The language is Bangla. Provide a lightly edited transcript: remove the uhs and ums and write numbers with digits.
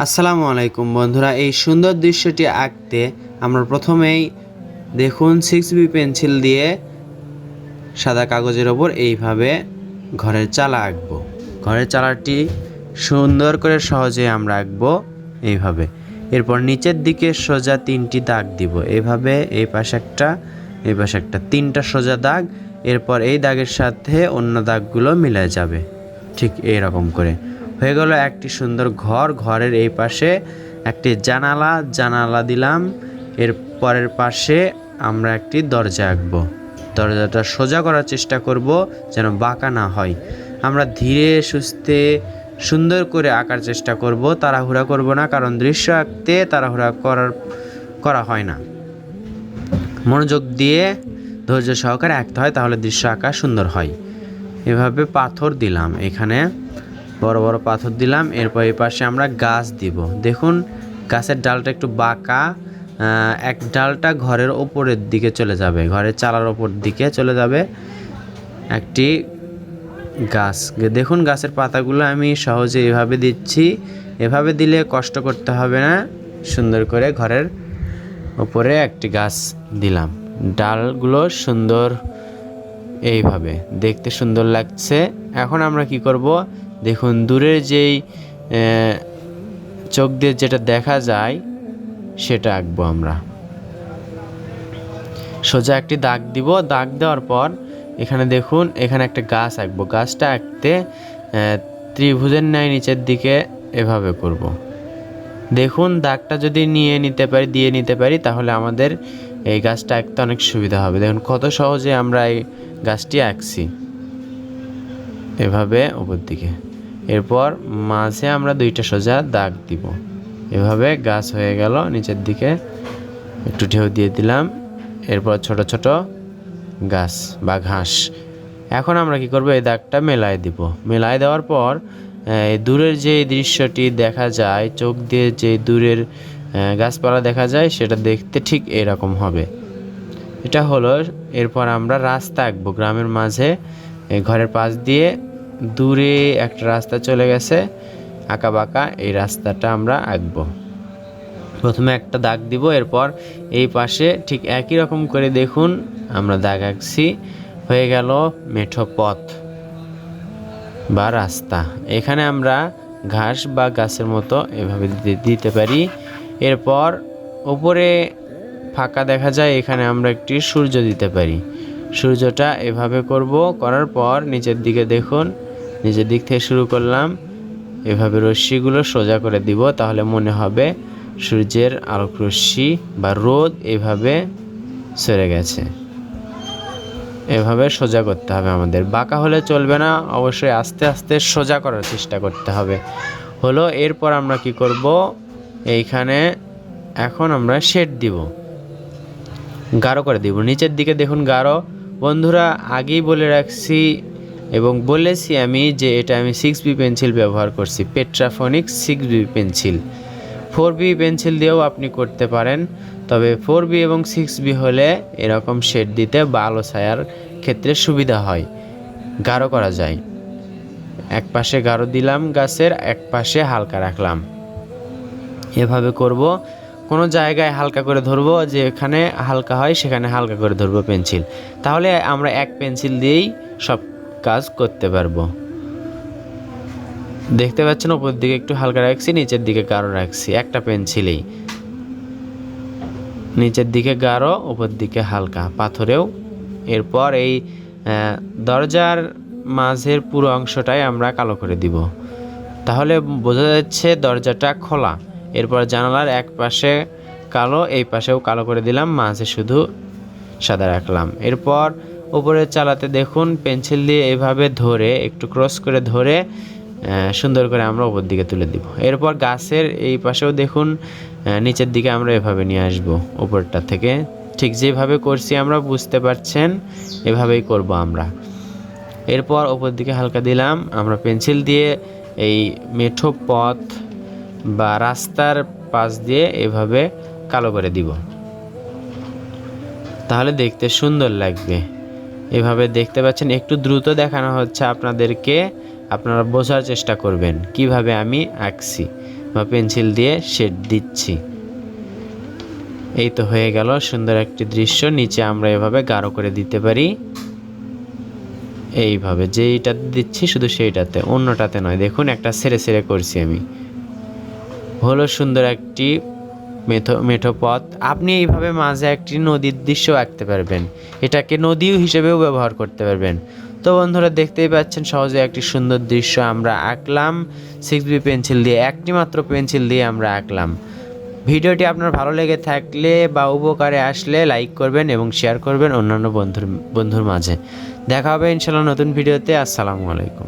আসসালামু আলাইকুম বন্ধুরা, এই সুন্দর দৃশ্যটি আঁকতে আমরা প্রথমেই দেখুন 6B পেন্সিল দিয়ে সাদা কাগজের ওপর এইভাবে ঘরের চালা আঁকবো। ঘরের চালাটি সুন্দর করে সহজে আমরা আঁকবো এইভাবে। এরপর নিচের দিকে সোজা 3টি দাগ দিব এইভাবে, এই পাশে একটা, এই পাশে একটা, 3টা সোজা দাগ। এরপর এই দাগের সাথে অন্য দাগগুলো মিলে যাবে, ঠিক এইরকম করে হয়ে গেল একটি সুন্দর ঘর। ঘরের এই পাশে একটি জানালা দিলাম। এর পরের পাশে আমরা একটি দরজা আঁকবো। দরজাটা সোজা করার চেষ্টা করব যেন বাঁকা না হয়। আমরা ধীরে সুস্থে সুন্দর করে আঁকার চেষ্টা করব, তাড়াহুড়া করব না, কারণ দৃশ্য আঁকতে তাড়াহুড়া করা হয় না। মনোযোগ দিয়ে ধৈর্য সহকারে আঁকতে হয়, তাহলে দৃশ্য আঁকা সুন্দর হয়। এভাবে পাথর দিলাম, এখানে বড় বড় পাথর দিলাম। এরপর এই পাশে আমরা গাছ দিব। দেখুন গাছের ডালটা একটু বাঁকা, এক ডালটা ঘরের ওপরের দিকে চলে যাবে, ঘরের চালার ওপর দিকে চলে যাবে একটি গাছ। দেখুন গাছের পাতাগুলো আমি সহজে এভাবে দিচ্ছি। এভাবে দিলে কষ্ট করতে হবে না। সুন্দর করে ঘরের ওপরে একটি গাছ দিলাম, ডালগুলো সুন্দর এইভাবে দেখতে সুন্দর লাগছে। এখন আমরা কি করব, দেখুন দূরের যেই চোখ দিয়ে যেটা দেখা যায় সেটা আঁকবো আমরা। সোজা একটি দাগ দিব, দাগ দেওয়ার পর এখানে দেখুন এখানে একটা গাছ আঁকবো। গাছটা আঁকতে ত্রিভুজের ন্যায় নিচের দিকে এভাবে করব। দেখুন দাগটা যদি দিয়ে নিতে পারি তাহলে আমাদের এই গাছটা আঁকতে অনেক সুবিধা হবে। দেখুন কত সহজে আমরা এই গাছটি আঁকছি এভাবে উপর দিকে। এরপর মাঝে আমরা 2টা সোজা দাগ দিব। এভাবে গাছ হয়ে গেল। নিচের দিকে একটু ঢেউ দিয়ে দিলাম। এরপর ছোট ছোট গাছ বা ঘাস। এখন আমরা কি করব, এই দাগটা মেলায় দিব। মেলায় দেওয়ার পর দূরের যে দৃশ্যটি দেখা যায়, চোখ দিয়ে যে দূরের গাছপালা দেখা যায়, সেটা দেখতে ঠিক এরকম হবে। এটা হলো। এরপর আমরা রাস্তা আঁকবো গ্রামের মাঝে। ঘরের পাশ দিয়ে দূরে একটা রাস্তা চলে গেছে আঁকা বাঁকা, এই রাস্তাটা আমরা আঁকবো। প্রথমে একটা দাগ দিব, এরপর এই পাশে ঠিক একই রকম করে দেখুন আমরা দাগ আঁকছি। হয়ে গেল মেঠো পথ বা রাস্তা। এখানে আমরা ঘাস বা গাছের মতো এভাবে দিতে পারি। এরপর উপরে ফাঁকা দেখা যায়, এখানে আমরা একটি সূর্য দিতে পারি। সূর্যটা এভাবে করব। করার পর নিচের দিকে দেখুন, নিচের দিক থেকে শুরু করলাম। এভাবে রশ্মিগুলো সোজা করে দিব, তাহলে মনে হবে সূর্যের আলোক রশ্মি বা রোদ এভাবে সরে গেছে। এভাবে সোজা করতে হবে আমাদের, বাঁকা হলে চলবে না, অবশ্যই আস্তে আস্তে সোজা করার চেষ্টা করতে হবে। হলো। এরপর আমরা কি করব, এইখানে এখন আমরা শেড দিব, গাঢ় করে দিব। নিচের দিকে দেখুন গাঢ়। বন্ধুরা আগেই বলে রাখছি এবং বলেছি আমি যে এটা আমি 6B পেন্সিল ব্যবহার করছি, পেট্রাফনিক 6B পেন্সিল। 4B পেন্সিল দিয়েও আপনি করতে পারেন, তবে 4B এবং 6B হলে এরকম শেড দিতে বা আলো ছায়ার ক্ষেত্রে সুবিধা হয়, গাঢ় করা যায়। এক পাশে গাঢ় দিলাম গাছের, এক পাশে হালকা রাখলাম। এভাবে করব। কোনো জায়গায় হালকা করে ধরবো, যে এখানে হালকা হয় সেখানে হালকা করে ধরবো পেন্সিল, তাহলে আমরা এক পেন্সিল দিয়েই সব কাজ করতে পারবো। দেখতে পাচ্ছেন উপর দিকে একটু হালকা রাখছি, নিচের দিকে গাঢ় রাখছি, একটা পেন্সিলেই। নিচের দিকে গাঢ়, উপর দিকে হালকা, পাথরেও। এরপর এই দরজার মাঝের পুরো অংশটাই আমরা কালো করে দিব, তাহলে বোঝা যাচ্ছে দরজাটা খোলা। এরপর জানালার এক পাশে কালো, এই পাশেও কালো করে দিলাম, মাঝে শুধু সাদা রাখলাম। এরপর উপরে চালাতে দেখুন পেন্সিল দিয়ে এভাবে ধরে একটু ক্রস করে ধরে সুন্দর করে আমরা উপর দিকে তুলে দিব। এরপর গাছের এই পাশেও দেখুন নিচের দিকে আমরা এভাবে নিয়ে আসব উপরটা থেকে। ঠিক যেভাবে করছি আমরা, বুঝতে পারছেন, এভাবেই করব আমরা। এরপর উপর দিকে হালকা দিলাম। আমরা পেন্সিল দিয়ে এই মেঠো পথ বা রাস্তার পাশ দিয়ে এভাবে কালো করে দিব, তাহলে দেখতে সুন্দর লাগবে। এভাবে দেখতে পাচ্ছেন, একটু দ্রুত দেখানো হচ্ছে আপনাদেরকে, আপনারা বোঝার চেষ্টা করবেন কিভাবে আমি আঁকছি। বা পেন্সিল দিয়ে শেড দিচ্ছি। এই তো হয়ে গেল সুন্দর একটি দৃশ্য। নিচে আমরা এভাবে গাঢ় করে দিতে পারি, এইভাবে যেইটাতে দিচ্ছি শুধু সেইটাতে, অন্যটাতে নয়। দেখুন একটা ছেড়ে ছেড়ে করছি আমি। হলো সুন্দর একটি মেঠো পথ। আপনি এইভাবে মাঝে একটি নদীর দৃশ্য আঁকতে পারবেন, এটাকে নদীও হিসেবেও ব্যবহার করতে পারবেন। তো বন্ধুরা দেখতেই পাচ্ছেন সহজে একটি সুন্দর দৃশ্য আমরা আঁকলাম 6B পেন্সিল দিয়ে, একটি মাত্র পেন্সিল দিয়ে আমরা আঁকলাম। ভিডিওটি আপনার ভালো লেগে থাকলে বা উপকারে আসলে লাইক করবেন এবং শেয়ার করবেন অন্যান্য বন্ধুর মাঝে। দেখা হবে ইনশাআল্লাহ নতুন ভিডিওতে। আসসালামু আলাইকুম।